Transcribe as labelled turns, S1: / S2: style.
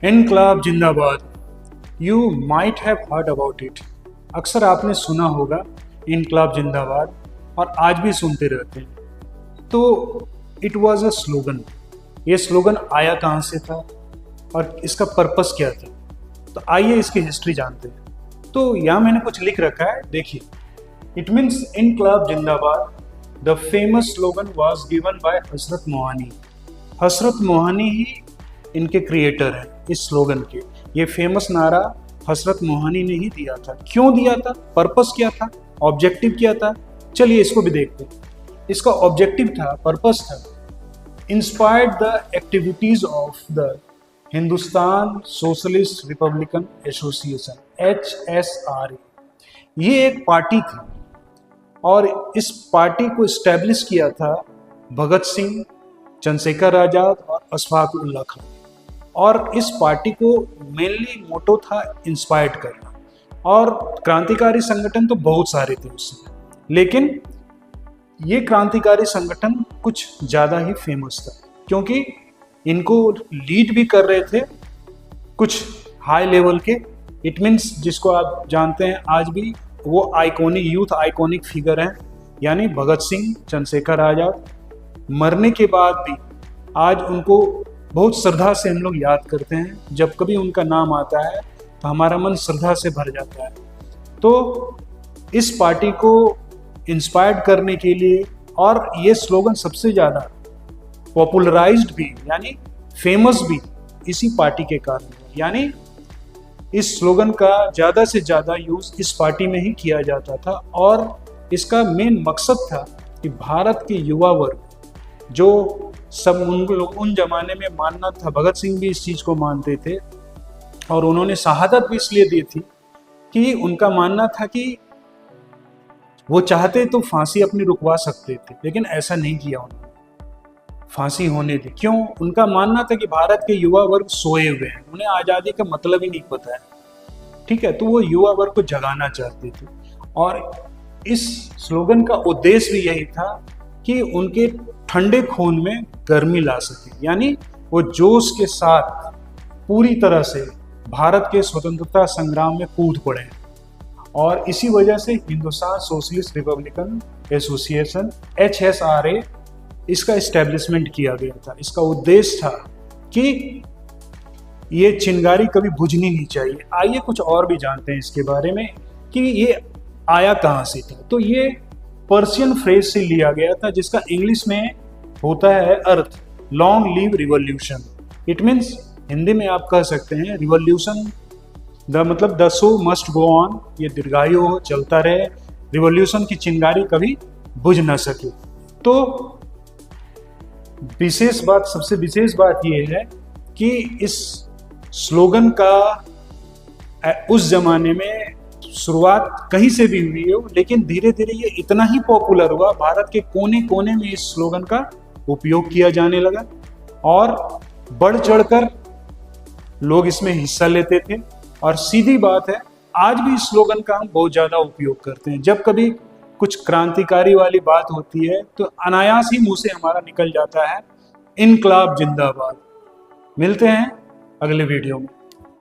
S1: इनकलाब जिंदाबाद। You might have heard about it. अक्सर आपने सुना होगा इनकलाब जिंदाबाद और आज भी सुनते रहते हैं। तो इट वॉज अ स्लोगन। ये स्लोगन आया कहाँ से था और इसका पर्पस क्या था, तो आइए इसकी हिस्ट्री जानते हैं। तो यहाँ मैंने कुछ लिख रखा है, देखिए। इट मीन्स इनकलाब जिंदाबाद the famous slogan was given by हजरत मोहानी। हजरत मोहानी ही इनके क्रिएटर हैं इस स्लोगन के। ये फेमस नारा हजरत मोहानी ने ही दिया था। क्यों दिया था, पर्पस क्या था, ऑब्जेक्टिव क्या था, चलिए इसको भी देखते हैं। इसका ऑब्जेक्टिव था, पर्पस था, inspired the activities of the Hindustan socialist Republican association HSRA। ये एक पार्टी थी और इस पार्टी को इस्टेब्लिश किया था भगत सिंह, चंद्रशेखर आजाद और अशफाक उल्लाह खान। और इस पार्टी को मेनली मोटो था इंस्पायर्ड करना। और क्रांतिकारी संगठन तो बहुत सारे थे उस समय, लेकिन ये क्रांतिकारी संगठन कुछ ज़्यादा ही फेमस था क्योंकि इनको लीड भी कर रहे थे कुछ हाई लेवल के। इट मीन्स जिसको आप जानते हैं आज भी वो आइकॉनिक, यूथ आइकॉनिक फिगर हैं, यानी भगत सिंह, चंद्रशेखर आजाद। मरने के बाद भी आज उनको बहुत श्रद्धा से हम लोग याद करते हैं। जब कभी उनका नाम आता है तो हमारा मन श्रद्धा से भर जाता है। तो इस पार्टी को इंस्पायर्ड करने के लिए, और ये स्लोगन सबसे ज़्यादा पॉपुलराइज्ड भी यानी फेमस भी इसी पार्टी के कारण, यानी इस स्लोगन का ज़्यादा से ज़्यादा यूज़ इस पार्टी में ही किया जाता था। और इसका मेन मकसद था कि भारत के युवा वर्ग जो सब उन जमाने में मानना था, भगत सिंह भी इस चीज़ को मानते थे और उन्होंने शहादत भी इसलिए दी थी कि उनका मानना था कि वो चाहते तो फांसी अपनी रुकवा सकते थे, लेकिन ऐसा नहीं किया उन्होंने, फांसी होने दी। क्यों? उनका मानना था कि भारत के युवा वर्ग सोए हुए हैं, उन्हें आज़ादी का मतलब ही नहीं पता है, ठीक है। तो वो युवा वर्ग को जगाना चाहते थे और इस स्लोगन का उद्देश्य भी यही था कि उनके ठंडे खून में गर्मी ला सके, यानी वो जोश के साथ पूरी तरह से भारत के स्वतंत्रता संग्राम में कूद पड़े। और इसी वजह से Hindustan socialist Republican association HSRA इसका इस्टेब्लिशमेंट किया गया था। इसका उद्देश्य था कि ये चिंगारी कभी बुझनी नहीं चाहिए। आइए कुछ और भी जानते हैं इसके बारे में कि ये आया कहाँ से था। तो ये पर्शियन फ्रेज से लिया गया था जिसका इंग्लिश में होता है अर्थ long live revolution. It means Hindi में आप कह सकते हैं रिवॉल्यूशन मतलब the show must go on, ये दीर्घायु हो, चलता रहे, रिवॉल्यूशन की चिंगारी कभी बुझ ना सके। तो विशेष बात, सबसे विशेष बात ये है कि इस स्लोगन का उस जमाने में शुरुआत कहीं से भी हुई हो, लेकिन धीरे धीरे ये इतना ही पॉपुलर हुआ, भारत के कोने कोने में इस स्लोगन का उपयोग किया जाने लगा और बढ़ चढ़कर लोग इसमें हिस्सा लेते थे। और सीधी बात है, आज भी इस स्लोगन का हम बहुत ज़्यादा उपयोग करते हैं। जब कभी कुछ क्रांतिकारी वाली बात होती है तो अनायास ही मुंह से हमारा निकल जाता है इनकलाब जिंदाबाद। मिलते हैं अगले वीडियो में।